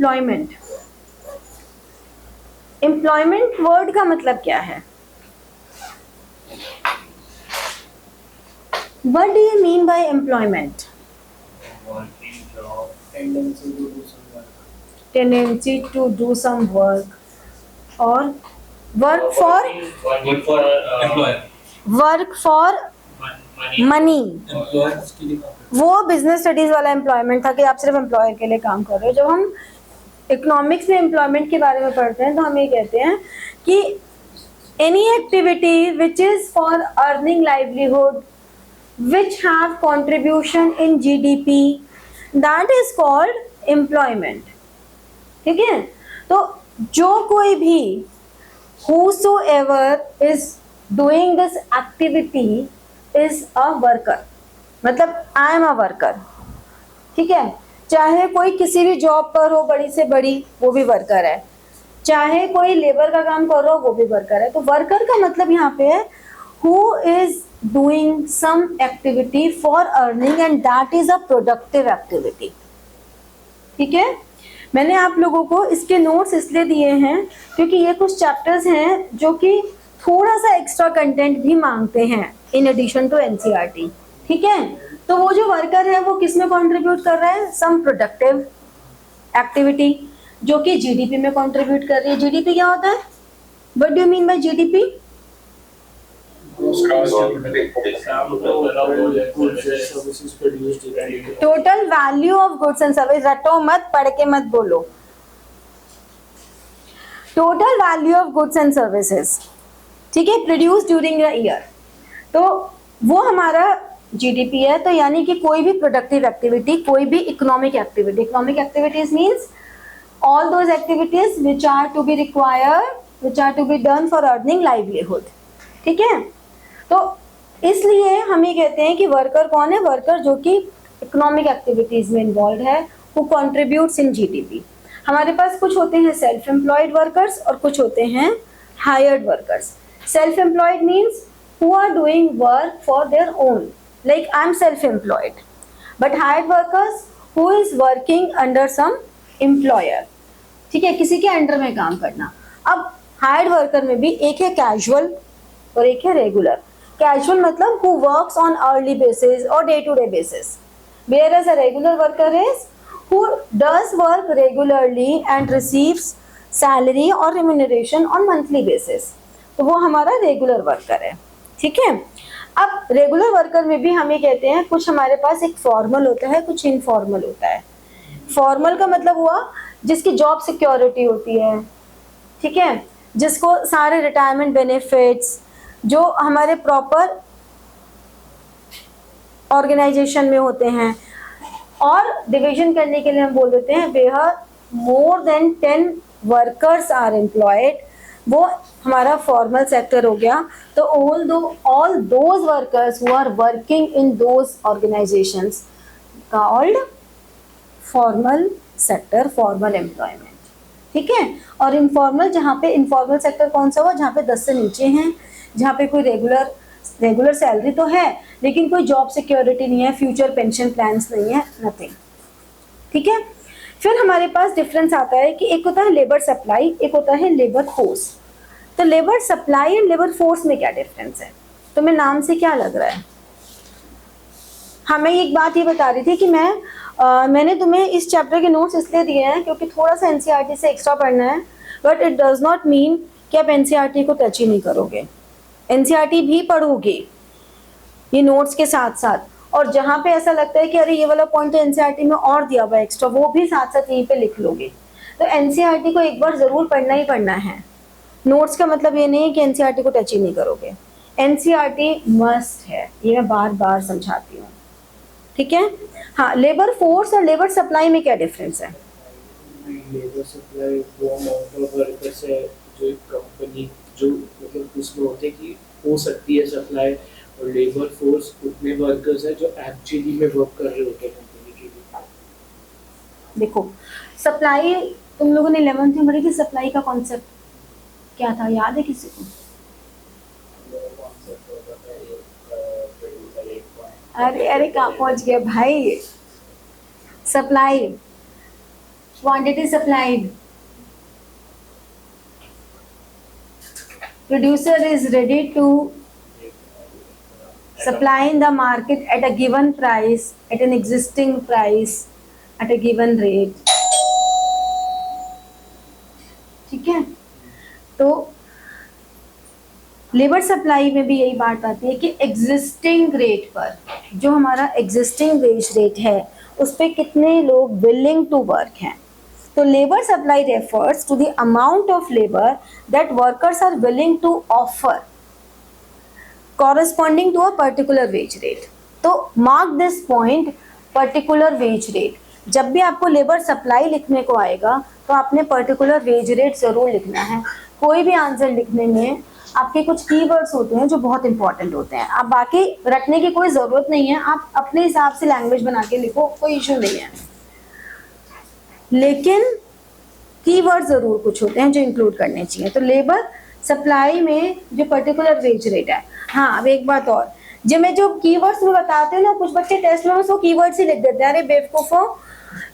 Employment. Employment word का मतलब क्या है? What do you mean by employment? Working job, tendency to do some work. Tendency to do some work or work for Working for employer. work for Money. money। Employers के लिए काम करते वो business studies वाला employment था कि आप सिर्फ एम्प्लॉयर के लिए काम कर रहे हो। जब हम इकोनॉमिक्स में एम्प्लॉयमेंट के बारे में पढ़ते हैं तो हम ये कहते हैं कि any activity which is for earning livelihood which have contribution in GDP, that is called employment। ठीक है, तो जो कोई भी whosoever is doing this activity is a worker, मतलब I am a worker। ठीक है, चाहे कोई किसी भी जॉब पर हो बड़ी से बड़ी, वो भी वर्कर है, चाहे कोई लेबर का काम कर रहा हो वो भी वर्कर है। तो वर्कर का मतलब यहाँ पे है who is doing some activity for earning and that is a productive activity। ठीक है, मैंने आप लोगों को इसके नोट्स इसलिए दिए हैं क्योंकि ये कुछ चैप्टर्स हैं जो कि थोड़ा सा एक्स्ट्रा कंटेंट भी मांगते हैं इन एडिशन टू एनसीईआरटी। ठीक है, तो वो जो वर्कर है वो किस में कंट्रीब्यूट कर रहा है? सम प्रोडक्टिव एक्टिविटी जो कि जीडीपी में कंट्रीब्यूट कर रही है। जीडीपी क्या होता है? What do you mean by GDP? Total value of goods and service. रटो मत, पढ़ के मत बोलो। Total value of goods and services, ठीक है, प्रोड्यूस ड्यूरिंग अ ईयर, तो वो हमारा जीडीपी है। तो यानी कि कोई भी प्रोडक्टिव एक्टिविटी, कोई भी economic activity, economic activities means all those activities which are to be required, which are to be done for earning livelihood। ठीक है, तो इसलिए हम ये कहते हैं कि वर्कर कौन है? वर्कर जो कि इकोनॉमिक एक्टिविटीज में इन्वॉल्व है, who contributes in GDP। हमारे पास कुछ होते हैं सेल्फ एम्प्लॉयड वर्कर्स और कुछ होते हैं hired workers. Self employed means who are doing work for their own, like I am self employed, but hired workers who is working under some employer। ठीक है, किसी के अंडर में काम करना। अब हायर्ड वर्कर में भी एक है कैजुअल और एक है रेगुलर। कैजुअल मतलब who works on early basis और day to day basis, whereas a regular worker is who does work regularly and receives salary or remuneration on monthly basis। तो वो हमारा रेगुलर वर्कर है। ठीक है, अब रेगुलर वर्कर में भी हम ये कहते हैं कुछ हमारे पास एक फॉर्मल होता है, कुछ इनफॉर्मल होता है। फॉर्मल का मतलब हुआ जिसकी जॉब सिक्योरिटी होती है, ठीक है, जिसको सारे रिटायरमेंट बेनिफिट्स जो हमारे प्रॉपर ऑर्गेनाइजेशन में होते हैं, और डिवीजन करने के लिए हम बोल देते हैं where more than 10 workers are employed, वो हमारा फॉर्मल सेक्टर हो गया। तो all those workers who are working in those organisations called formal sector, formal employment. ठीक है, और इनफॉर्मल, जहाँ पे इनफॉर्मल सेक्टर कौन सा हुआ? जहाँ पे 10 से नीचे हैं, जहाँ पे कोई रेगुलर सैलरी तो है लेकिन कोई जॉब सिक्योरिटी नहीं है, फ्यूचर पेंशन प्लान्स नहीं है, नथिंग। ठीक है, फिर हमारे पास डिफरेंस आता है कि एक होता है लेबर सप्लाई, एक होता है लेबर फोर्स। तो labour supply and labour force में क्या डिफरेंस है? तुम्हें नाम से क्या लग रहा है? हाँ, मैं एक बात ये बता रही थी कि मैंने तुम्हें इस चैप्टर के नोट्स इसलिए दिए हैं क्योंकि थोड़ा सा एनसीईआरटी से एक्स्ट्रा पढ़ना है, but it does not mean कि आप एनसीईआरटी को टच ही नहीं करोगे। एनसीईआरटी भी पढ़ोगे ये नोट्स के साथ साथ, और जहाँ पे ऐसा लगता है कि अरे ये वाला पॉइंट तो एनसीईआरटी में और दिया हुआ एक्स्ट्रा, वो भी साथ साथ यहीं पे लिख लोगे। तो एनसीईआरटी को एक बार जरूर पढ़ना ही पढ़ना है। नोट्स का मतलब ये नहीं है कि एनसीईआरटी को टच ही नहीं करोगे, एनसीईआरटी मस्ट है, ये मैं बार बार समझाती हूँ। ठीक है, हाँ, लेबर फोर्स और लेबर सप्लाई में क्या डिफरेंस है? लेबर सप्लाई वो अमाउंट ऑफ वर्कर्स है जो एक कंपनी जो मतलब उसमें होते कि हो सकती है सप्लाई, और लेबर फोर्स उतने वर्कर्स है जो एक्चुअली में वर्क कर रहे होते हैं कंपनी के लिए। देखो, सप्लाई तुम लोगों ने 11th में पढ़ी थी, सप्लाई का कॉन्सेप्ट क्या था, याद है किसी को? अरे कहाँ पहुंच गया भाई? Supply quantity supplied, producer is ready to supply in the market at a given price, at an existing price, at a given rate. ठीक है, तो लेबर सप्लाई में भी यही बात आती है कि एग्जिस्टिंग रेट पर, जो हमारा एग्जिस्टिंग वेज रेट है उस पर कितने लोग विलिंग टू वर्क हैं. तो labour supply refers to the amount of labour that workers are willing to offer corresponding to a particular wage rate. तो mark this point, particular wage rate. जब भी आपको लेबर सप्लाई लिखने को आएगा तो आपने पर्टिकुलर वेज रेट जरूर लिखना है. कोई भी आंसर लिखने में आपके कुछ कीवर्ड्स होते हैं जो बहुत इंपॉर्टेंट होते हैं. आप बाकी रटने की कोई ज़रूरत नहीं है, आप अपने हिसाब से लैंग्वेज बना के लिखो, कोई इशू नहीं है, लेकिन कीवर्ड ज़रूर कुछ होते हैं जो इंक्लूड करने चाहिए. तो लेबर सप्लाई में जो पर्टिकुलर वेज रेट है. हाँ, अब एक बात और, जब मैं जो कीवर्ड्स में बताते हैं ना, कुछ बच्चे टेस्ट में उसको कीवर्ड्स ही लिख देते हैं. अरे बेवकूफ़ो,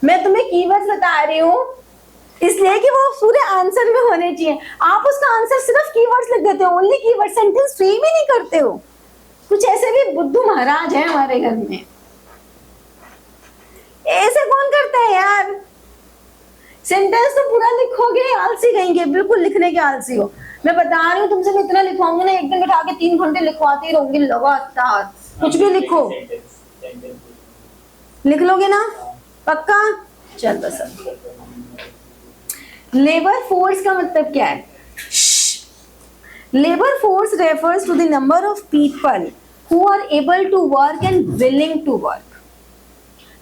मैं तुम्हें कीवर्ड्स बता रही हूँ इसलिए कि वो पूरे आंसर में होने चाहिए. आप उसका आंसर सिर्फ कीवर्ड्स लिख देते हो, ओनली कीवर्ड, सेंटेंस फ्रेम ही नहीं करते हो. कुछ ऐसे भी बुद्धू महाराज हैं हमारे घर में, ऐसे कौन करता है यार. सेंटेंस तो पूरा लिखोगे, आलसी कहेंगे, बिल्कुल लिखने के आलसी हो. मैं बता रही हूँ तुमसे, मैं इतना लिखवाऊंगी ना, एक दिन बैठा के 3 घंटे लिखवाती ही रहूंगी लगातार. कुछ भी लिखो, लिख लोगे ना पक्का. चल बस. लेबर फोर्स का मतलब क्या है? Labour force refers to the number of people who are able to work and willing to work.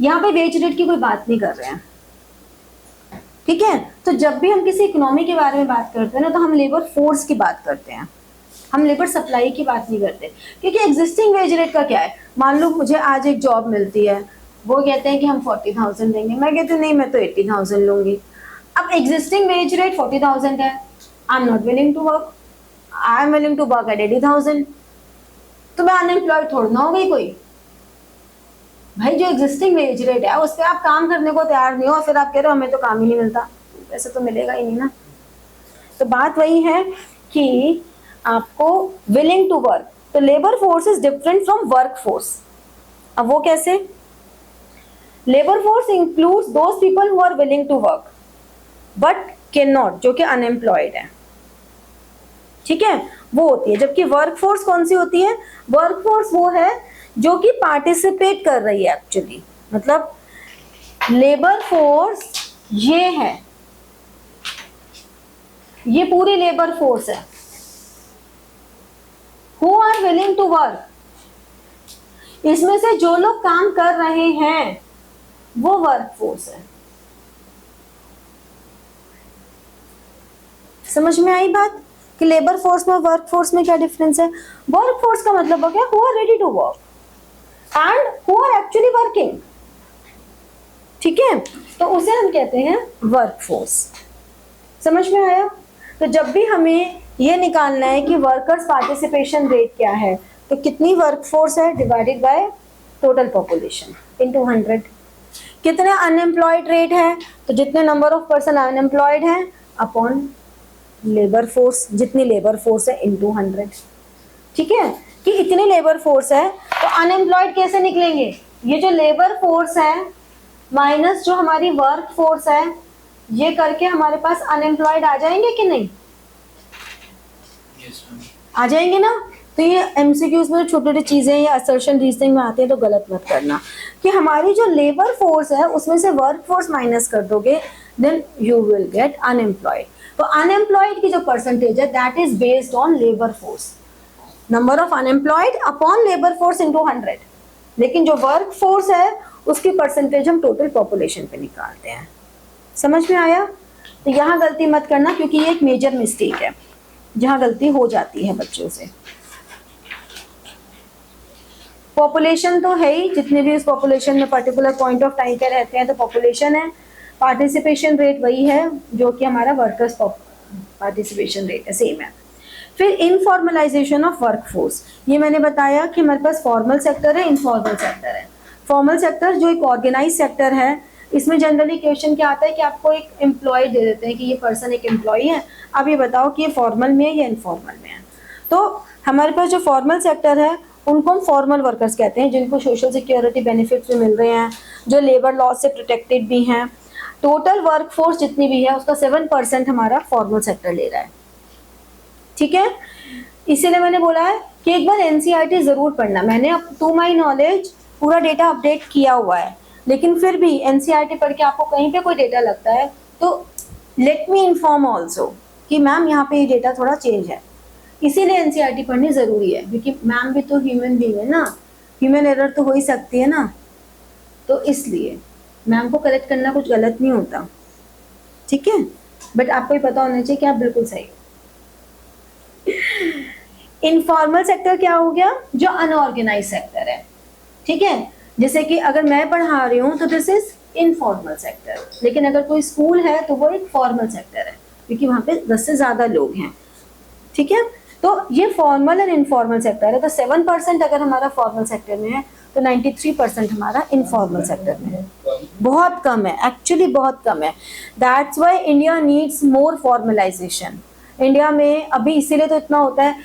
यहाँ पे वेज रेट की कोई बात नहीं कर रहे हैं, ठीक है. तो जब भी हम किसी इकोनॉमी के बारे में बात करते हैं ना, तो हम लेबर फोर्स की बात करते हैं, हम लेबर सप्लाई की बात नहीं करते. क्योंकि एग्जिस्टिंग वेज रेट का क्या है, मान लो मुझे आज एक जॉब मिलती है, वो कहते हैं कि हम 40,000 देंगे, मैं कहती हूँ नहीं मैं तो 80,000 लूंगी. अब एग्जिस्टिंग वेज रेट 40,000 है, I am not willing to work, I am willing to work at 80,000. तो मैं अनएम्प्लॉयड थोड़ा ना हो गई कोई. भाई जो एग्जिस्टिंग वेज रेट है उस पर आप काम करने को तैयार नहीं हो, फिर आप कह रहे हो हमें तो काम ही नहीं मिलता, वैसे तो मिलेगा ही नहीं ना. तो बात वही है कि आपको विलिंग टू वर्क. तो labour force is different from work force. अब वो कैसे? Labour force includes those people who are willing to work but can not, जो कि अनएम्प्लॉयड है, ठीक है, वो होती है. जबकि वर्क फोर्स कौन सी होती है? वर्क फोर्स वो है जो कि पार्टिसिपेट कर रही है एक्चुअली. मतलब लेबर फोर्स ये है, ये पूरी लेबर फोर्स है. Who are willing to work, इसमें से जो लोग काम कर रहे हैं वो वर्क फोर्स है. समझ में आई बात कि लेबर फोर्स में वर्क फोर्स में क्या डिफरेंस है? वर्क फोर्स का मतलब हो गया who are ready to work and who are actually working, ठीक है. तो उसे हम कहते हैं वर्क फोर्स. समझ में आया? तो जब भी हमें ये निकालना है कि वर्कर्स पार्टिसिपेशन रेट क्या है, तो कितनी वर्क फोर्स है divided by total population into 100. कितने अनएम्प्लॉयड रेट है, तो जितने नंबर ऑफ पर्सन अनएम्प्लॉयड हैं अपॉन लेबर फोर्स, जितनी लेबर फोर्स है इनटू 100. ठीक है, कि इतनी लेबर फोर्स है तो अनएम्प्लॉयड कैसे निकलेंगे? ये जो लेबर फोर्स है माइनस जो हमारी वर्क फोर्स है, ये करके हमारे पास अनएम्प्लॉयड आ जाएंगे कि नहीं? आ जाएंगे ना. तो ये एमसीक्यूज में छोटी छोटी चीजें या असर्शन रीजनिंग में आते हैं, तो गलत मत करना कि हमारी जो लेबर फोर्स है उसमें से वर्क फोर्स माइनस कर दोगे, then you will get unemployed. तो अनएम्प्लॉयड की जो परसेंटेज है that is based on labour force, number of unemployed upon labour force into 100. लेकिन जो वर्क फोर्स है उसकी परसेंटेज हम टोटल पॉपुलेशन पे निकालते हैं. समझ में आया? तो यहाँ गलती मत करना क्योंकि ये एक मेजर मिस्टेक है जहाँ गलती हो जाती है बच्चों से. पॉपुलेशन तो है ही, जितने भी उस पॉपुलेशन में पर्टिकुलर पॉइंट ऑफ टाइम पे रहते हैं तो पॉपुलेशन है. पार्टिसिपेशन रेट वही है जो कि हमारा वर्कर्स पार्टिसिपेशन रेट है, सेम है. फिर इनफॉर्मलाइजेशन ऑफ वर्कफोर्स, ये मैंने बताया कि हमारे पास फॉर्मल सेक्टर है, इनफॉर्मल सेक्टर है. फॉर्मल सेक्टर जो एक ऑर्गेनाइज सेक्टर है इसमें जनरली क्वेश्चन क्या आता है कि आपको एक एम्प्लॉय दे देते हैं कि ये पर्सन एक एम्प्लॉय है, अब ये बताओ कि ये फॉर्मल में है या इनफॉर्मल में है। तो हमारे पास जो फॉर्मल सेक्टर है उनको हम फॉर्मल वर्कर्स कहते हैं, जिनको सोशल सिक्योरिटी बेनिफिट्स भी मिल रहे हैं, जो लेबर लॉ से प्रोटेक्टेड भी हैं। टोटल वर्कफोर्स जितनी भी है उसका 7% हमारा फॉर्मल सेक्टर ले रहा है, ठीक है। इसीलिए मैंने बोला है कि एक बार एनसीईआरटी जरूर पढ़ना। मैंने अब टू माई नॉलेज पूरा डेटा अपडेट किया हुआ है, लेकिन फिर भी एनसीईआरटी पढ़ के आपको कहीं पे कोई डेटा लगता है तो लेट मी इन्फॉर्म ऑल्सो कि मैम यहाँ पे ये डेटा थोड़ा चेंज है। इसीलिए एनसीईआरटी पढ़नी जरूरी है, क्योंकि मैम भी तो ह्यूमन बीइंग है ना, ह्यूमन एरर तो हो ही सकती है ना, तो इसलिए मैम को करेक्ट करना कुछ गलत नहीं होता, ठीक है। बट आपको ही पता होना चाहिए कि आप बिल्कुल सही हो। इनफॉर्मल सेक्टर क्या हो गया? जो अनऑर्गेनाइज सेक्टर है, ठीक है। जैसे कि अगर मैं पढ़ा रही हूँ तो दिस इज इनफॉर्मल सेक्टर, लेकिन अगर कोई स्कूल है तो वो एक फॉर्मल सेक्टर है, क्योंकि वहाँ पे 10 से ज़्यादा लोग हैं, ठीक है। तो ये फॉर्मल एंड इनफॉर्मल सेक्टर है। तो 7% अगर हमारा फॉर्मल सेक्टर में है तो 93% हमारा इनफॉर्मल सेक्टर में है। बहुत कम है, एक्चुअली बहुत कम है। That's why India needs more formalisation. India में अभी इसीलिए तो इतना होता है,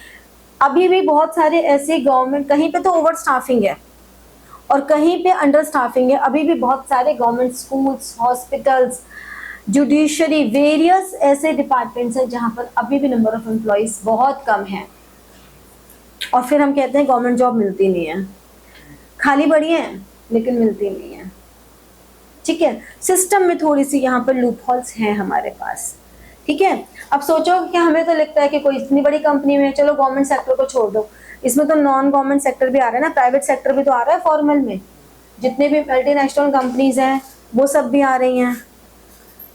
अभी भी बहुत सारे ऐसे गवर्नमेंट, कहीं पे तो ओवर स्टाफिंग है और कहीं पे अंडर स्टाफिंग है। अभी भी बहुत सारे government schools, hospitals, judiciary, various ऐसे डिपार्टमेंट्स हैं जहाँ पर अभी भी नंबर ऑफ एम्प्लॉइज बहुत कम है। और फिर हम कहते हैं गवर्नमेंट जॉब मिलती नहीं है, खाली पड़ी है लेकिन मिलती नहीं है, ठीक है। सिस्टम में थोड़ी सी यहाँ पर लूप होल्स हैं हमारे पास, ठीक है। अब सोचो कि हमें तो लगता है कि कोई इतनी बड़ी कंपनी में, चलो गवर्नमेंट सेक्टर को छोड़ दो, इसमें तो नॉन गवर्नमेंट सेक्टर भी आ रहा है ना, प्राइवेट सेक्टर भी तो आ रहा है फॉर्मल में। जितने भी मल्टीनेशनल कंपनीज हैं वो सब भी आ रही हैं,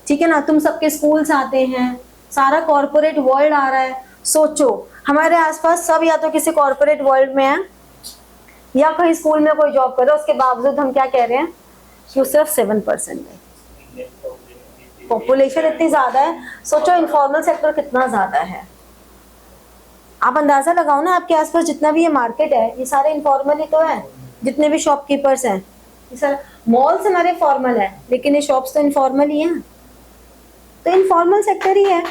ठीक है ना। तुम सबके स्कूल्स आते हैं, सारा कॉर्पोरेट वर्ल्ड आ रहा है। सोचो हमारे आसपास सब या तो किसी कॉर्पोरेट वर्ल्ड में है या कहीं स्कूल में कोई जॉब कर रहा है, उसके बावजूद हम क्या कह रहे हैं कि वो सिर्फ 7% है। पॉपुलेशन इतनी ज्यादा है, सोचो इनफॉर्मल सेक्टर कितना ज्यादा है। आप अंदाजा लगाओ ना, आपके आसपास जितना भी ये मार्केट है ये सारे इनफॉर्मल ही तो है। जितने भी शॉपकीपर्स हैं ये सारे, मॉल्स हमारे फॉर्मल है लेकिन ये शॉप्स तो इनफॉर्मल ही हैं, तो इनफॉर्मल सेक्टर ही है।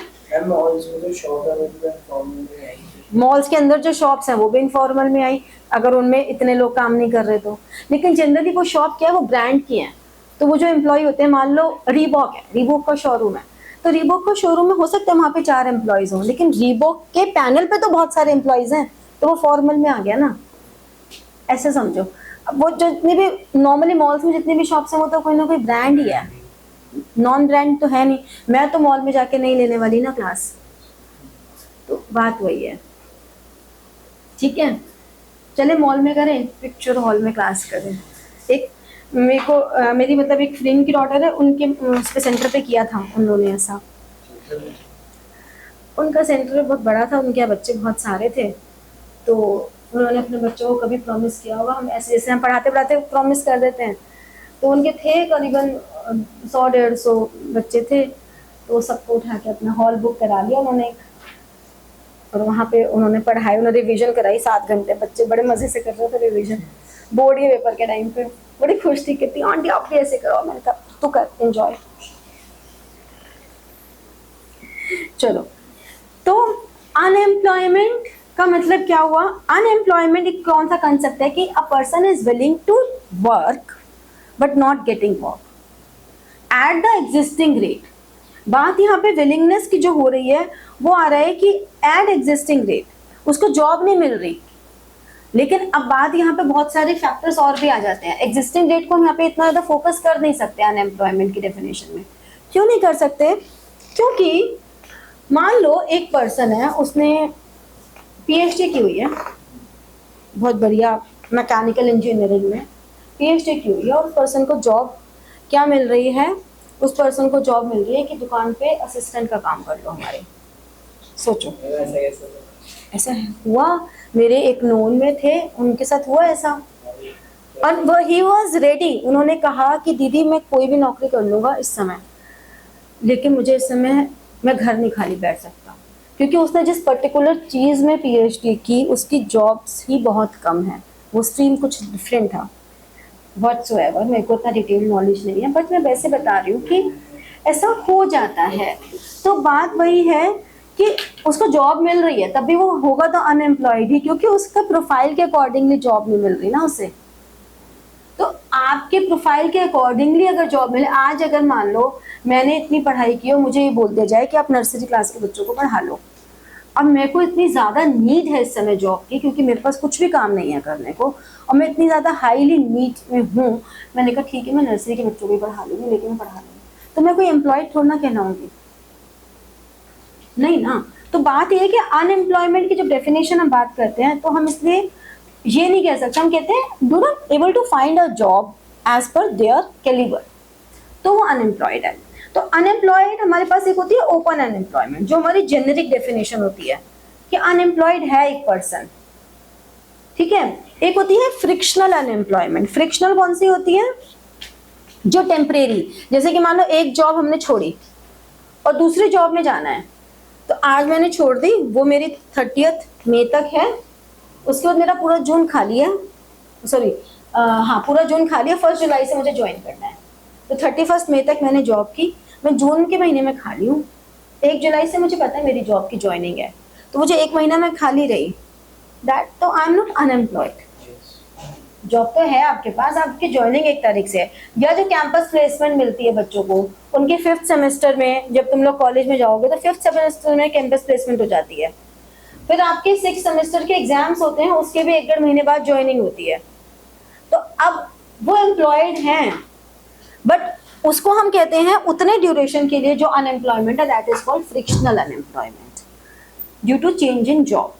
मॉल्स के अंदर जो शॉप्स हैं वो भी इनफॉर्मल में आई, अगर उनमें इतने लोग काम नहीं कर रहे तो। लेकिन जनरली वो शॉप क्या है, वो ब्रांड की है, तो वो जो एम्प्लॉय होते हैं, मान लो रीबॉक है, रीबॉक का शोरूम है, तो रीबॉक का शोरूम में हो सकता है वहाँ पे 4 एम्प्लॉयज हों, लेकिन रीबॉक के पैनल पे तो बहुत सारे एम्प्लॉयज हैं, तो वो फॉर्मल में आ गया ना, ऐसे समझो। अब वो जितनी भी नॉर्मली मॉल्स में जितनी भी शॉप्स हैं वो तो कोई ना कोई ब्रांड ही है, नॉन ब्रांड तो है नहीं। मैं तो मॉल में जाके नहीं लेने वाली ना क्लास, तो बात वही है, ठीक है। चले मॉल में करें, पिक्चर हॉल में क्लास करें। एक मेरे को मेरी मतलब एक फ्रेंड की डॉटर है, उनके उसके सेंटर पे किया था उन लोगों ने ऐसा। उनका सेंटर बहुत बड़ा था, उनके बच्चे बहुत सारे थे, तो उन्होंने अपने बच्चों को कभी प्रॉमिस किया होगा, हम ऐसे जैसे हम पढ़ाते पढ़ाते प्रॉमिस कर देते हैं, तो उनके थे करीबन 100-150 बच्चे थे, तो सबको उठा के अपना हॉल बुक करा लिया उन्होंने, और वहाँ पे उन्होंने पढ़ाई, उन्होंने रिवीजन कराई 7 घंटे। बच्चे बड़े मजे से कर रहे थे रिवीजन बोर्ड के पेपर के टाइम पे, बड़ी खुश थी, कहती आंटी आप भी ऐसे करो। मैंने कहा तू कर, एंजॉय। चलो, तो अनएम्प्लॉयमेंट का मतलब क्या हुआ? अनएम्प्लॉयमेंट एक कौन सा कंसेप्ट है कि a person is willing to work but not getting work at the existing rate. बात यहाँ पे विलिंगनेस की जो हो रही है वो आ रहा है कि एट एग्जिस्टिंग रेट उसको जॉब नहीं मिल रही, लेकिन अब बात यहाँ पे बहुत सारे फैक्टर्स और भी आ जाते हैं। एग्जिस्टिंग रेट को हम यहाँ पे इतना ज़्यादा फोकस कर नहीं सकते अनएम्प्लॉयमेंट की डेफिनेशन में। क्यों नहीं कर सकते? क्योंकि मान लो एक पर्सन है, उसने पीएचडी की हुई है, बहुत बढ़िया मैकेनिकल इंजीनियरिंग में पीएचडी की हुई है, और उस पर्सन को जॉब क्या मिल रही है? उस पर्सन को जॉब मिल रही है कि दुकान पे असिस्टेंट का काम कर लो हमारे। सोचो ऐसा हुआ, मेरे एक नोन में थे, उनके साथ हुआ ऐसा, और वो ही वॉज रेडी। उन्होंने कहा कि दीदी मैं कोई भी नौकरी कर लूँगा इस समय, लेकिन मुझे इस समय मैं घर नहीं खाली बैठ सकता, क्योंकि उसने जिस पर्टिकुलर चीज़ में पीएचडी की उसकी जॉब्स ही बहुत कम है, वो स्ट्रीम कुछ डिफरेंट था। व्हाट्सोएवर, मेरे को इतना डिटेल नॉलेज नहीं है, बट मैं वैसे बता रही हूँ कि ऐसा हो जाता है। तो बात वही है कि उसको जॉब मिल रही है, तब भी वो होगा तो अनएम्प्लॉयड ही, क्योंकि उसका प्रोफाइल के अकॉर्डिंगली जॉब नहीं मिल रही ना उसे। तो आपके प्रोफाइल के अकॉर्डिंगली अगर जॉब मिले, आज अगर मान लो मैंने इतनी पढ़ाई की और मुझे ये बोल दिया जाए कि आप नर्सरी क्लास के बच्चों को पढ़ा लो, अब मेरे को इतनी ज़्यादा नीड है इस समय जॉब की, क्योंकि मेरे पास कुछ भी काम नहीं है करने को, और मैं इतनी ज़्यादा हाईली नीड में हूँ, मैंने कहा ठीक है मैं नर्सरी के बच्चों को ही पढ़ा लूँगी, लेकिन मैं पढ़ा लूँगी, तो मैं कोई एम्प्लॉयड थोड़ा ना कहलाऊँगी, नहीं ना। तो बात ये है कि अनएम्प्लॉयमेंट की जब डेफिनेशन हम बात करते हैं तो हम इसलिए ये नहीं कह सकते, हम कहते हैं do not able to find a job as per their calibre, तो वो अनएम्प्लॉयड है। तो अनएम्प्लॉयड हमारे पास एक होती है ओपन अनएम्प्लॉयमेंट, जो हमारी जेनेरिक डेफिनेशन होती है कि अनएम्प्लॉयड है एक पर्सन, ठीक है। एक होती है फ्रिक्शनल अनएम्प्लॉयमेंट। फ्रिक्शनल कौन सी होती है? जो टेम्परेरी, जैसे कि मान लो एक जॉब हमने छोड़ी और दूसरी जॉब में जाना है, तो आज मैंने छोड़ दी, वो मेरी 30 मई तक है, उसके बाद मेरा पूरा जून खाली है, सॉरी हाँ पूरा जून खाली है, 1 जुलाई से मुझे ज्वाइन करना है, तो 31 मई तक मैंने जॉब की, मैं जून के महीने में खाली हूँ, 1 जुलाई से मुझे पता है मेरी जॉब की ज्वाइनिंग है, तो मुझे 1 महीना में खाली रही, दैट तो आई एम नॉट अनएम्प्लॉयड। जॉब तो है आपके पास, आपकी ज्वाइनिंग 1 तारीख से है। या जो कैंपस प्लेसमेंट मिलती है बच्चों को, उनके 5th सेमेस्टर में, जब तुम लोग कॉलेज में जाओगे तो 5th सेमेस्टर में कैंपस प्लेसमेंट हो जाती है, फिर आपके 6th सेमेस्टर के एग्जाम्स होते हैं, उसके भी 1-1.5 महीने बाद ज्वाइनिंग होती है, तो अब वो एम्प्लॉयड हैं, बट उसको हम कहते हैं उतने ड्यूरेशन के लिए जो अनएम्प्लॉयमेंट है, that is called frictional unemployment due to change in job.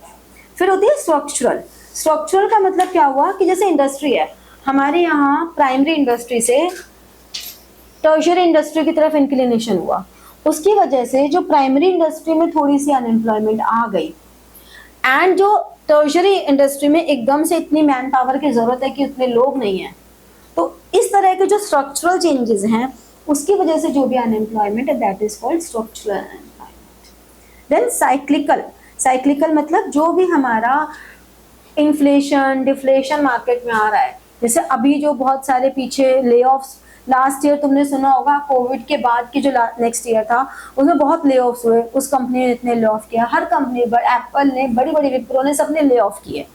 फिर होती है स्ट्रक्चरल। स्ट्रक्चरल का मतलब क्या हुआ कि जैसे इंडस्ट्री है, हमारे यहाँ प्राइमरी इंडस्ट्री से टर्शियरी इंडस्ट्री की तरफ इंक्लिनेशन हुआ, उसकी वजह से जो प्राइमरी इंडस्ट्री में थोड़ी सी अनएम्प्लॉयमेंट आ गई, एंड जो टर्शियरी इंडस्ट्री में एकदम से इतनी मैन पावर की जरूरत है कि उतने लोग नहीं हैं, तो इस तरह के जो स्ट्रक्चरल चेंजेस हैं उसकी वजह से जो भी अनएम्प्लॉयमेंट है, that is called structural unemployment. Then cyclical. Cyclical मतलब जो भी हमारा इन्फ्लेशन डिफ्लेशन मार्केट में आ रहा है, जैसे अभी जो बहुत सारे पीछे ले ऑफ्स, लास्ट ईयर तुमने सुना होगा, कोविड के बाद की जो नेक्स्ट ईयर था उसमें बहुत ले ऑफ्स हुए, उस कंपनी ने इतने ले ऑफ किया, हर कंपनी, एप्पल ने, बड़ी बड़ी विप्रो ने, सबने ले ऑफ किए,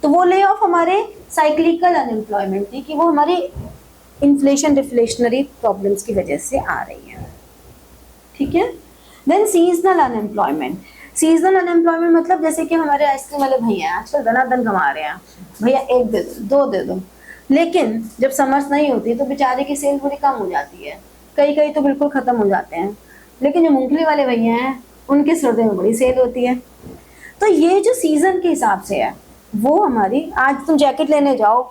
तो वो ले ऑफ हमारे साइक्लिकल अनएम्प्लॉयमेंट थी, कि वो हमारी इन्फ्लेशन डिफ्लेशनरी प्रॉब्लम्स की वजह से आ रही है, ठीक है। Then seasonal unemployment. Seasonal unemployment मतलब जैसे कि हमारे आइसक्रीम वाले भैया हैं, आजकल धनाधन कमा रहे हैं, भैया 1 दे दो, 2 दे दो, लेकिन जब समर्स नहीं होती तो बेचारे की सेल थोड़ी कम हो जाती है, कई कई तो बिल्कुल ख़त्म हो जाते हैं, लेकिन जो मूंगफली वाले भैया हैं उनके सर्दियों में बड़ी सेल होती है। तो ये जो सीज़न के हिसाब से है, वो हमारी, आज तुम जैकेट लेने जाओ,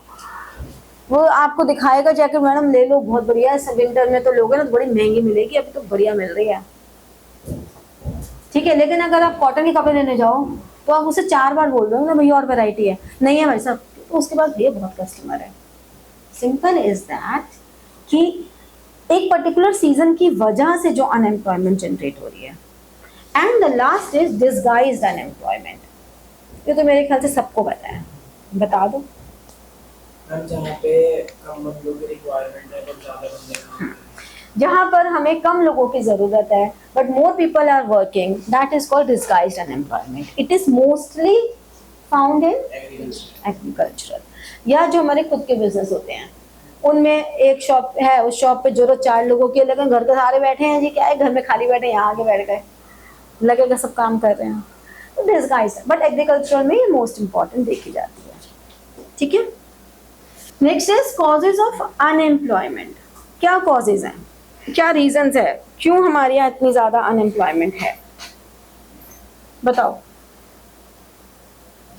वो आपको दिखाएगा जैकेट, मैडम ले लो बहुत बढ़िया है, विंटर में तो लोगे ना तो बड़ी महंगी मिलेगी, अभी तो बढ़िया मिल रही है, ठीक है। लेकिन अगर आप कॉटन के कपड़े लेने जाओ तो आप उसे 4 बार बोल दो ना भैया और वैरायटी है, नहीं है भाई साहब, तो उसके पास भैया बहुत कस्टमर है। सिंपल इज दैट कि एक पर्टिकुलर सीजन की वजह से जो अनएम्प्लॉयमेंट जनरेट हो रही है। And the last is disguised unemployment, ये तो मेरे ख्याल से सबको पता है, बता दो। जहाँ पे कम बंदों की रिक्वायरमेंट है, पर ज़्यादा बंदे काम करते हैं। जहाँ पर हमें कम लोगों की जरूरत है but more people are working, that is called disguised unemployment. It is mostly found in agricultural, या जो हमारे खुद के बिजनेस होते हैं, उनमें एक शॉप है, उस शॉप पे जरूरत 4 लोगों की, लेकिन घर के सारे बैठे हैं जी, क्या है घर में खाली बैठे हैं, यहाँ आके बैठ गए, लगेगा सब काम कर रहे हैं, तो डिसगाइज्ड। बट एग्रीकल्चरल में ये मोस्ट इंपॉर्टेंट देखी जाती है, ठीक है। Next is causes of unemployment. क्या कॉजेज हैं, क्या रीजंस है, क्यों हमारे यहाँ इतनी ज्यादा अनएम्प्लॉयमेंट है, बताओ।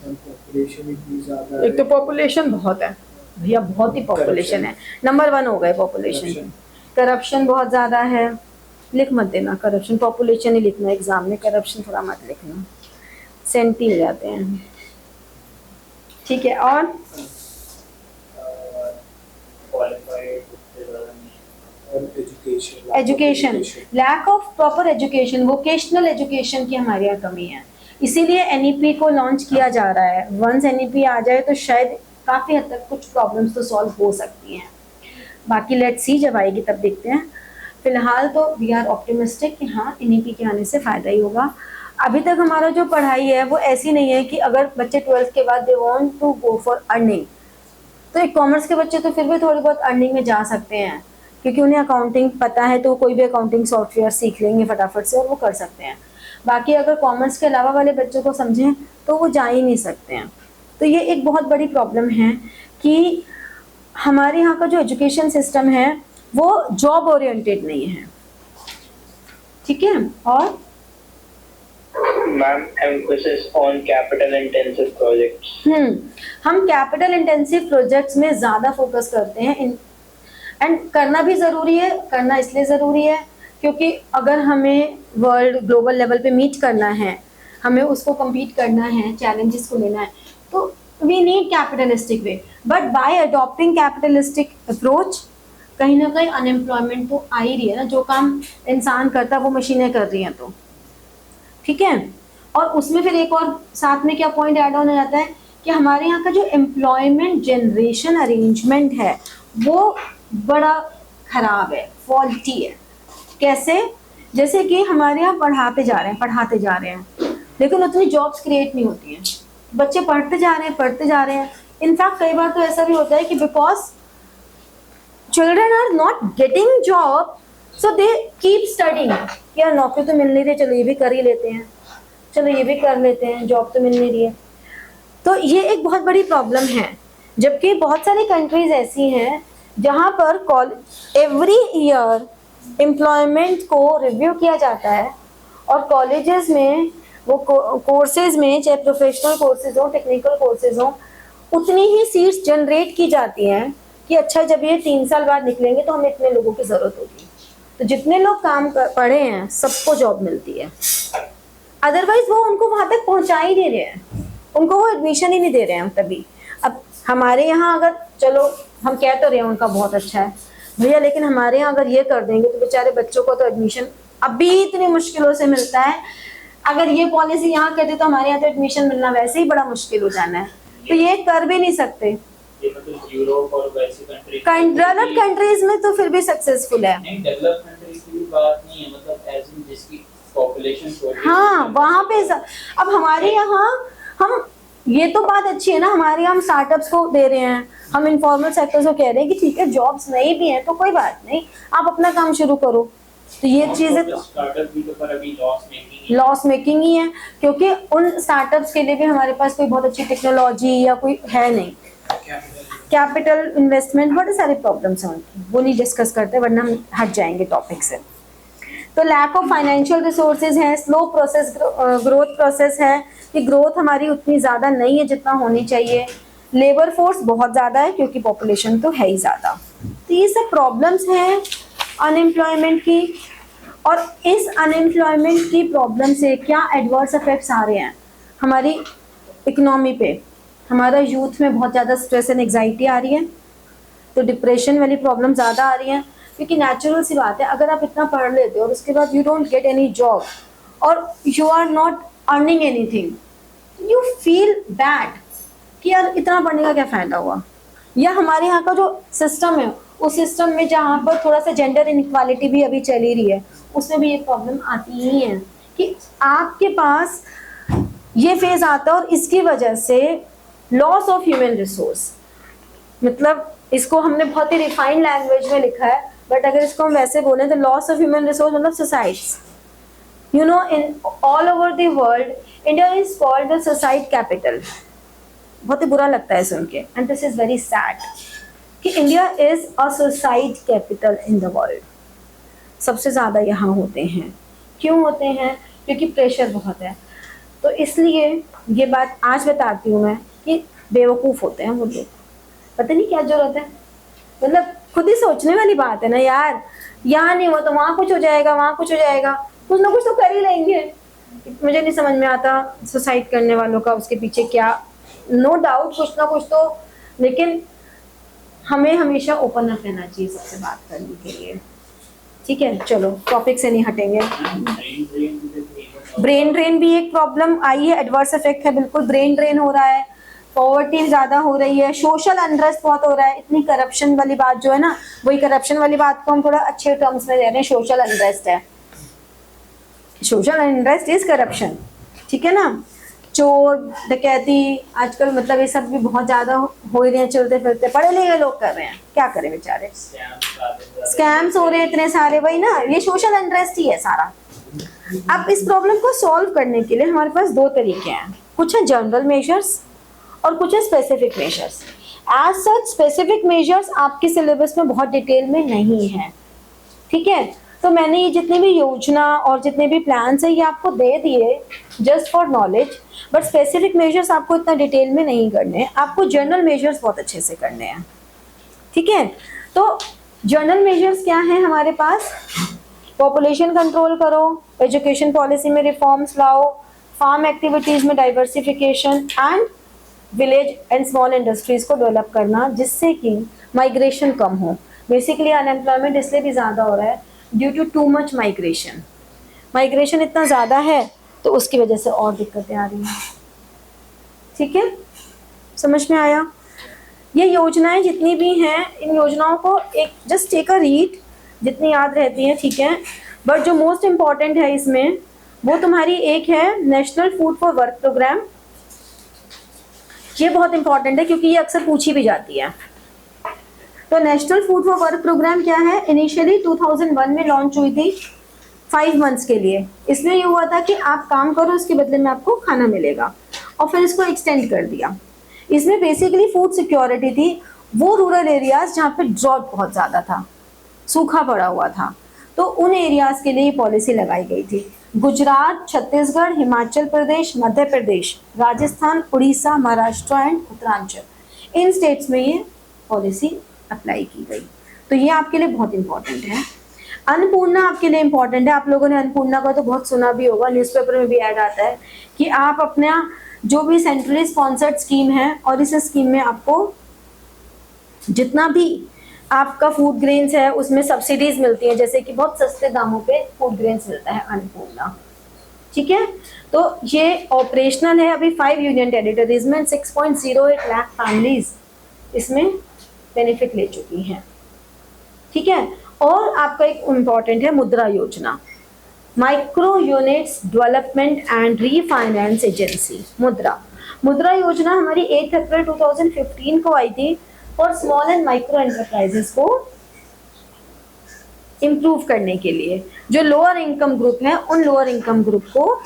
पॉपुलेशन इतनी ज़्यादा एक तो पॉपुलेशन बहुत है भैया, बहुत ही पॉपुलेशन है, नंबर 1 हो गए पॉपुलेशन। करप्शन बहुत ज़्यादा है, लिख मत देना करप्शन, पॉपुलेशन ही लिखना एग्जाम में, करप्शन थोड़ा मत लिखना, सेंटी हो जाते हैं, ठीक है। और education, lack of proper education, vocational education की हमारे यहाँ कमी है, इसीलिए एनईपी को लॉन्च किया जा रहा है। वंस एनईपी आ जाए तो शायद काफ़ी हद तक कुछ प्रॉब्लम्स तो सॉल्व हो सकती हैं। बाकी लेट्स सी, जब आएगी तब देखते हैं। फिलहाल तो वी आर ऑप्टिमिस्टिक कि हाँ इन्हीं के आने से फ़ायदा ही होगा। अभी तक हमारा जो पढ़ाई है वो ऐसी नहीं है कि अगर बच्चे 12th के बाद they want to go for earning, तो एक कॉमर्स के बच्चे तो फिर भी थोड़ी बहुत अर्निंग में जा सकते हैं, क्योंकि उन्हें अकाउंटिंग पता है तो कोई भी अकाउंटिंग सॉफ्टवेयर सीख लेंगे फटाफट से और वो कर सकते हैं। बाकी अगर कॉमर्स के अलावा वाले बच्चों को समझें तो वो जा ही नहीं सकते हैं। तो ये एक बहुत बड़ी प्रॉब्लम है कि हमारे यहाँ का जो एजुकेशन सिस्टम है वो जॉब ओरिएंटेड नहीं है। ठीक है। और ma'am emphasis on capital intensive projects. हम कैपिटल इंटेंसिव प्रोजेक्ट्स में ज़्यादा फोकस करते हैं एंड करना भी ज़रूरी है। करना इसलिए ज़रूरी है क्योंकि अगर हमें वर्ल्ड ग्लोबल लेवल पे मीट करना है, हमें उसको compete करना है, चैलेंजेस को लेना है, तो we need capitalistic way. But by adopting capitalistic approach कहीं ना कहीं अनएम्प्लॉयमेंट तो आ ही रही है ना। जो काम इंसान करता है वो मशीनें कर रही हैं, तो ठीक है। और उसमें फिर एक और साथ में क्या पॉइंट ऐड ऑन हो जाता है कि हमारे यहाँ का जो एम्प्लॉयमेंट जनरेशन अरेंजमेंट है वो बड़ा खराब है, फॉल्टी है। कैसे? जैसे कि हमारे यहाँ पढ़ाते जा रहे हैं लेकिन उतनी जॉब्स क्रिएट नहीं होती हैं। बच्चे पढ़ते जा रहे हैं। इनफैक्ट कई बार तो ऐसा भी होता है कि because children are not getting job so they keep studying. यार नौकरी तो मिल नहीं रही, चलो ये भी कर ही लेते हैं, चलो ये भी कर लेते हैं, जॉब तो मिल नहीं रही है। तो ये एक बहुत बड़ी प्रॉब्लम है। जबकि बहुत सारी कंट्रीज ऐसी हैं जहाँ पर एवरी ईयर एम्प्लॉयमेंट को रिव्यू किया जाता है और कॉलेजेस में वो कोर्सेज में, चाहे प्रोफेशनल कोर्सेज हो, टेक्निकल कोर्सेज हो, उतनी ही सीट्स जनरेट की जाती हैं कि अच्छा जब ये 3 साल बाद निकलेंगे तो हमें इतने लोगों की ज़रूरत होगी। तो जितने लोग पढ़े हैं सबको जॉब मिलती है, अदरवाइज वो उनको वहाँ तक पहुँचा ही नहीं रहे हैं, उनको वो एडमिशन ही नहीं दे रहे हैं तभी। अब हमारे यहाँ अगर, चलो हम कह तो रहे हैं उनका बहुत अच्छा है भैया, लेकिन हमारे यहाँ अगर ये कर देंगे तो बेचारे बच्चों को तो एडमिशन अभी इतनी मुश्किलों से मिलता है। अगर ये पॉलिसी यहाँ कर दे तो हमारे यहाँ तो एडमिशन मिलना वैसे ही बड़ा मुश्किल हो जाना है। तो ये कर भी नहीं सकते। यूरोप और वैसी डेवलप्ड कंट्रीज में तो फिर भी सक्सेसफुल है। नहीं, डेवलप्ड कंट्रीज की बात नहीं है, मतलब एज इन जिसकी पॉपुलेशन। हाँ वहाँ पे अब हमारे यहाँ हम, ये तो बात अच्छी है ना, हमारे यहाँ हम स्टार्टअप्स को दे रहे हैं, हम इनफॉर्मल सेक्टर्स को कह रहे हैं कि ठीक है जॉब्स नहीं भी हैं तो कोई बात नहीं, आप अपना काम शुरू करो। तो ये चीज़ें तो स्टार्टअप भी तो पर अभी लॉस मेकिंग ही है, क्योंकि उन स्टार्टअप्स के लिए भी हमारे पास कोई बहुत अच्छी टेक्नोलॉजी या कोई है नहीं, कैपिटल इन्वेस्टमेंट, बड़े सारे प्रॉब्लम्स हैं उनकी, वो नहीं डिस्कस करते वरना हम हट जाएंगे टॉपिक से। तो लैक ऑफ फाइनेंशियल रिसोर्सेज है, स्लो प्रोसेस ग्रोथ प्रोसेस है कि ग्रोथ हमारी उतनी ज़्यादा नहीं है जितना होनी चाहिए, लेबर फोर्स बहुत ज़्यादा है क्योंकि पॉपुलेशन तो है ही ज़्यादा। तो ये सब प्रॉब्लम्स हैं अनएम्प्लॉयमेंट की। और इस अनएम्प्लॉयमेंट की प्रॉब्लम से क्या एडवर्स इफेक्ट्स आ रहे हैं हमारी इकोनॉमी पे। हमारा यूथ में बहुत ज़्यादा स्ट्रेस एंड एग्जाइटी आ रही है, तो डिप्रेशन वाली प्रॉब्लम ज़्यादा आ रही है, क्योंकि नेचुरल सी बात है अगर आप इतना पढ़ लेते हो और उसके बाद you don't get any job और you are not earning anything, you feel bad कि यार इतना पढ़ने का क्या फ़ायदा हुआ। या हमारे यहाँ का जो सिस्टम है उस सिस्टम में जहाँ पर थोड़ा सा जेंडर इनइक्वालिटी भी अभी चली रही है, उसमें भी ये प्रॉब्लम आती ही है कि आपके पास ये फेज आता है और इसकी वजह से लॉस ऑफ ह्यूमन रिसोर्स, मतलब इसको हमने बहुत ही रिफाइंड लैंग्वेज में लिखा है, बट अगर इसको हम वैसे बोलें तो लॉस ऑफ ह्यूमन रिसोर्स मतलब suicides. You know in all over the world India is called the suicide capital. बहुत ही बुरा लगता है सुन के, and this is very sad कि India is a suicide capital in the world. सबसे ज़्यादा यहाँ होते हैं। क्यों होते हैं? क्योंकि प्रेशर बहुत है। तो इसलिए ये बात आज बताती हूँ मैं कि बेवकूफ़ होते हैं वो लोग, पता नहीं क्या जरूरत है, मतलब खुद ही सोचने वाली बात है ना यार, यहाँ नहीं हुआ तो वहाँ कुछ हो जाएगा, वहाँ कुछ हो जाएगा, कुछ ना कुछ तो कर ही लेंगे। मुझे नहीं समझ में आता सुसाइड करने वालों का उसके पीछे क्या, नो डाउट कुछ ना कुछ तो, लेकिन हमें हमेशा ओपन अप रहना चाहिए सबसे बात करने के लिए। ठीक है, चलो टॉपिक से नहीं हटेंगे। ब्रेन ड्रेन भी एक प्रॉब्लम आई है, एडवर्स इफेक्ट है, बिल्कुल ब्रेन ड्रेन हो रहा है। पॉवर्टी ज्यादा हो रही है, सोशल अनरेस्ट बहुत हो रहा है, इतनी करप्शन वाली बात जो है ना, वही करप्शन वाली बात को हम थोड़ा अच्छे टर्म्स में ले रहे हैं, सोशल अनरेस्ट है। सोशल अनरेस्ट इज करप्शन, ठीक है ना। चोर डकैती आजकल मतलब ये सब भी बहुत ज्यादा हो रहे हैं, चलते फिरते पढ़े लिखे लोग कर रहे हैं, क्या करें बेचारे, स्कैम्स हो रहे हैं इतने सारे, वही ना, ये सोशल अनरेस्ट ही है सारा। अब इस प्रॉब्लम को सॉल्व करने के लिए हमारे पास दो तरीके हैं, कुछ है जनरल मेजर्स और कुछ है specific measures. As such specific measures आपके सिलेबस में बहुत डिटेल में नहीं है, ठीक है। तो मैंने ये जितनी भी योजना और जितने भी प्लान्स है ये आपको दे दिए just for knowledge, but specific measures आपको इतना डिटेल में नहीं करने हैं, आपको जनरल मेजर्स बहुत अच्छे से करने हैं, ठीक है। तो जनरल मेजर्स क्या है हमारे पास, पॉपुलेशन कंट्रोल करो, एजुकेशन पॉलिसी में रिफॉर्म्स लाओ, फार्म एक्टिविटीज में diversification and village and small industries को डेवलप करना जिससे कि माइग्रेशन कम हो। बेसिकली अनएम्प्लॉयमेंट इसलिए भी ज़्यादा हो रहा है due to too much migration, migration इतना ज़्यादा है तो उसकी वजह से और दिक्कतें आ रही हैं, ठीक है, समझ में आया। ये योजनाएं जितनी भी हैं इन योजनाओं को एक जस्ट टेक अ रीड, जितनी याद रहती हैं ठीक है, बट जो मोस्ट इम्पॉर्टेंट है इसमें वो तुम्हारी एक है national food for work programme. ये बहुत इंपॉर्टेंट है क्योंकि ये अक्सर पूछी भी जाती है। तो national food for work programme क्या है, इनिशियली 2001 में लॉन्च हुई थी 5 मंथ्स के लिए। इसमें ये हुआ था कि आप काम करो उसके बदले में आपको खाना मिलेगा, और फिर इसको एक्सटेंड कर दिया। इसमें बेसिकली फूड सिक्योरिटी थी, वो रूरल एरियाज जहाँ पे ड्रॉट बहुत ज़्यादा था, सूखा पड़ा हुआ था, तो उन एरियाज के लिए ये पॉलिसी लगाई गई थी। गुजरात, छत्तीसगढ़, हिमाचल प्रदेश, मध्य प्रदेश, राजस्थान, उड़ीसा, महाराष्ट्र एंड उत्तरांचल, इन स्टेट्स में ये पॉलिसी अप्लाई की गई। तो ये आपके लिए बहुत इंपॉर्टेंट है। अन्नपूर्णा आपके लिए इंपॉर्टेंट है, आप लोगों ने अन्नपूर्णा का तो बहुत सुना भी होगा, न्यूज़पेपर में भी ऐड आता है कि आप अपना जो भी सेंट्रली स्पॉन्सर्ड स्कीम है और इस स्कीम में आपको जितना भी आपका फूड ग्रेन्स है उसमें सब्सिडीज मिलती हैं, जैसे कि बहुत सस्ते दामों पे फूड ग्रेन्स मिलता है अन्नपूर्णा, ठीक है। तो ये ऑपरेशनल है अभी 5 यूनियन टेरिटरीज में, 6.08 लाख फैमिलीज इसमें बेनिफिट ले चुकी हैं, ठीक है। और आपका एक इम्पॉर्टेंट है मुद्रा योजना, micro units development and refinance agency, मुद्रा योजना हमारी 8 अप्रैल 2015 को आई थी और स्मॉल एंड माइक्रो एंटरप्राइजेस को इम्प्रूव करने के लिए, जो लोअर इनकम ग्रुप है उन लोअर इनकम ग्रुप को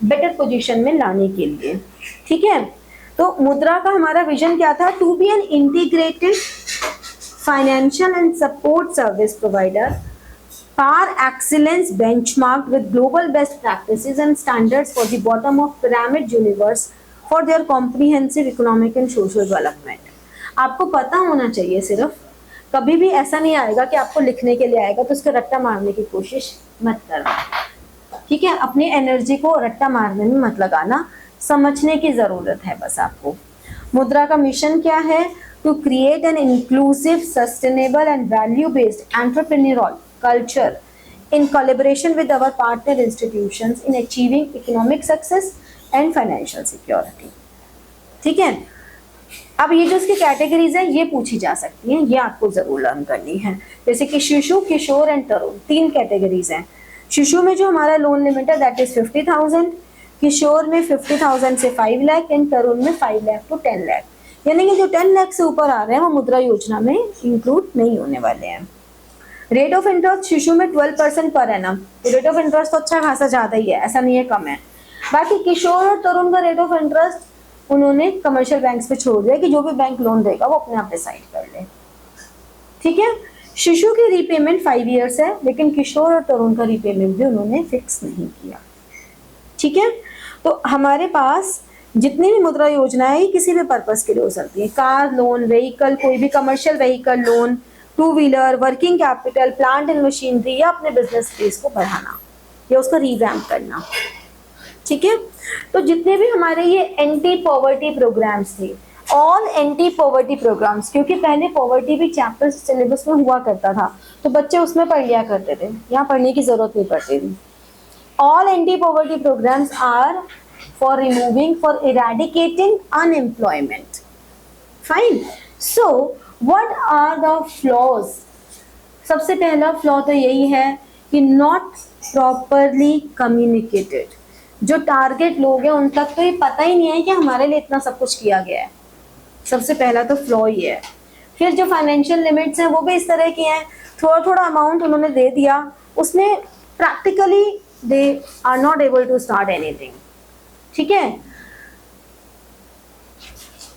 बेटर पोजीशन में लाने के लिए, ठीक है। तो मुद्रा का हमारा विजन क्या था, to be an integrated financial and support service provider par excellence benchmarked with global best practices and standards for the bottom of pyramid universe for their comprehensive economic and social development। आपको पता होना चाहिए, सिर्फ कभी भी ऐसा नहीं आएगा कि आपको लिखने के लिए आएगा तो उसका रट्टा मारने की कोशिश मत करना, ठीक है। अपनी एनर्जी को रट्टा मारने में मत लगाना, समझने की ज़रूरत है बस आपको। मुद्रा का मिशन क्या है, to create an inclusive, sustainable and value based entrepreneurial culture in collaboration with our partner institutions in achieving economic success and financial security, ठीक है। अब ये जो इसकी कैटेगरीज हैं ये पूछी जा सकती हैं, ये आपको जरूर लर्न करनी है। जैसे कि शिशु, किशोर एंड तरुण, 3 कैटेगरीज हैं। शिशु में जो हमारा लोन लिमिट है दैट इज 50,000, किशोर में 50,000 से 5 लाख एंड तरुण में 5 लाख टू 10 लाख, यानी कि जो 10 लाख से ऊपर आ रहे हैं वो मुद्रा योजना में इंक्लूड नहीं होने वाले हैं। रेट ऑफ इंटरेस्ट शिशु में 12% पर एनम, तो रेट ऑफ इंटरेस्ट तो अच्छा खासा ज़्यादा ही है, ऐसा नहीं है कम है। बाकी किशोर और तरुण का रेट ऑफ इंटरेस्ट उन्होंने कमर्शियल बैंक्स पे छोड़ दिया कि जो भी बैंक लोन देगा वो अपने आप डिसाइड कर ले, ठीक है। शिशु की रीपेमेंट 5 ईयर्स है, लेकिन किशोर और तरुण का रीपेमेंट भी उन्होंने फिक्स नहीं किया, ठीक है। तो हमारे पास जितनी भी मुद्रा योजनाएं ये किसी भी पर्पस के लिए हो सकती है, कार लोन, व्हीकल, कोई भी commercial vehicle loan, 2 wheeler, working capital, plant and machinery, या अपने बिजनेस स्पेस को बढ़ाना या उसका रिवैम्प करना, ठीक है। तो जितने भी हमारे ये एंटी पॉवर्टी प्रोग्राम्स थे, ऑल एंटी पॉवर्टी प्रोग्राम्स, क्योंकि पहले पॉवर्टी भी चैप्टर सिलेबस में हुआ करता था तो बच्चे उसमें पढ़ लिया करते थे, यहाँ पढ़ने की जरूरत नहीं पड़ती थी। All anti poverty programmes are for removing, for eradicating unemployment. Fine. So what are the flaws? सबसे पहला फ्लॉ तो यही है कि नॉट प्रॉपरली कम्युनिकेटेड. जो टारगेट लोग हैं उन तक तो ये पता ही नहीं है कि हमारे लिए इतना सब कुछ किया गया है. सबसे पहला तो फ्लॉ ही है. फिर जो फाइनेंशियल लिमिट्स हैं वो भी इस तरह की हैं, थोड़ा थोड़ा अमाउंट उन्होंने दे दिया, उसमें practically they are not able to start anything. ठीक है.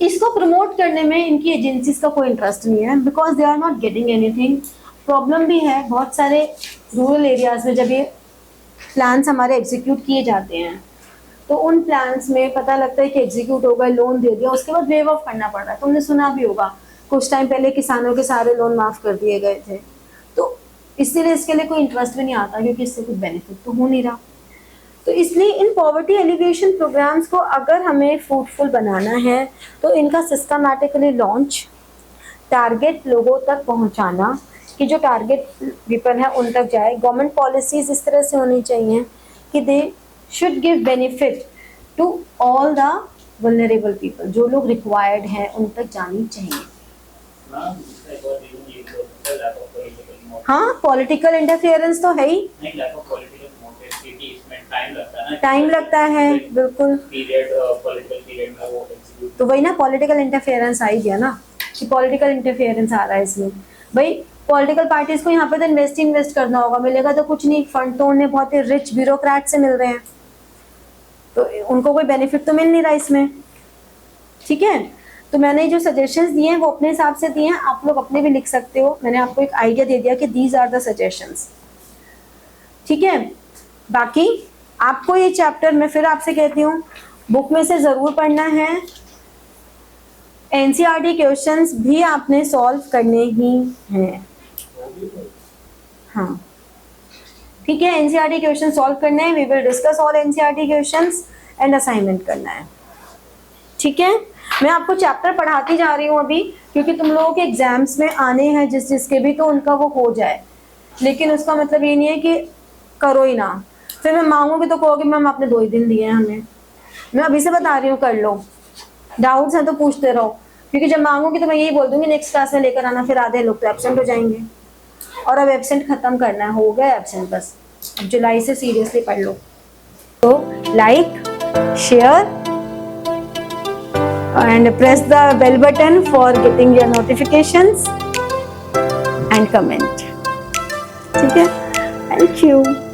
इसको प्रमोट करने में इनकी एजेंसीज का कोई इंटरेस्ट नहीं है, because they are not getting anything. Problem भी है बहुत सारे रूरल एरियाज में. जब ये प्लान्स हमारे एग्जीक्यूट किए जाते हैं तो उन प्लान्स में पता लगता है कि एग्जीक्यूट होगा, लोन दे दिया, उसके बाद वेव ऑफ करना पड़ रहा है. तुमने सुना भी होगा कुछ टाइम पहले किसानों के सारे लोन माफ़ कर दिए गए थे. तो इसीलिए इसके लिए कोई इंटरेस्ट भी नहीं आता, क्योंकि इससे कुछ बेनिफिट तो हो नहीं रहा. तो इसलिए इन पॉवर्टी एलिवेशन प्रोग्राम्स को अगर हमें फ्रूटफुल बनाना है तो इनका सिस्टमैटिकली लॉन्च, टारगेट लोगों तक पहुंचाना कि जो टारगेट पीपल है उन तक जाए. गवर्नमेंट पॉलिसीज इस तरह से होनी चाहिए कि they should give benefit to all the vulnerable people. जो लोग रिक्वायर्ड हैं उन तक जानी चाहिए. हाँ, पॉलिटिकल इंटरफेरेंस तो है ही. टाइम लगता है बिल्कुल. तो वही ना, पॉलिटिकल इंटरफेरेंस आ ही गया ना कि पॉलिटिकल इंटरफेरेंस आ रहा है इसमें. भाई पॉलिटिकल पार्टीज को यहाँ पे तो इन्वेस्ट करना होगा, मिलेगा तो कुछ नहीं. फंड तो उन्हें बहुत ही रिच ब्यूरोक्रेट से मिल रहे हैं, तो उनको कोई बेनिफिट तो मिल नहीं रहा इसमें. ठीक है. तो मैंने जो सजेशंस दिए हैं वो अपने हिसाब से दिए हैं, आप लोग अपने भी लिख सकते हो. मैंने आपको एक आइडिया दे दिया कि दीज आर द सजेशंस. ठीक है. बाकी आपको ये चैप्टर मैं फिर आपसे कहती हूँ बुक में से ज़रूर पढ़ना है. एनसीईआरटी क्वेश्चंस भी आपने सॉल्व करने ही हैं. हाँ ठीक है. एनसीईआरटी क्वेश्चन सॉल्व करने हैं. We will discuss all NCERT questions and assignment करना है. ठीक है. मैं आपको चैप्टर पढ़ाती जा रही हूँ अभी, क्योंकि तुम लोगों के एग्जाम्स में आने हैं जिसके भी, तो उनका वो हो जाए. लेकिन उसका मतलब ये नहीं है कि करो ही ना. फिर मैं मांगूंगी तो कहोगे मैम आपने 2 ही दिन दिए हैं हमें. मैं अभी से बता रही हूँ कर लो. डाउट्स हैं तो पूछते रहो, क्योंकि जब मांगूंगी तो मैं यही बोल दूंगी नेक्स्ट क्लास में लेकर आना. फिर आधे लोग तो एब्सेंट हो जाएंगे. और अब एब्सेंट खत्म करना है, हो गया एब्सेंट बस. अब जुलाई से सीरियसली पढ़ लो. तो like, share and press the bell button for getting your notifications and comment. ठीक है. Thank you.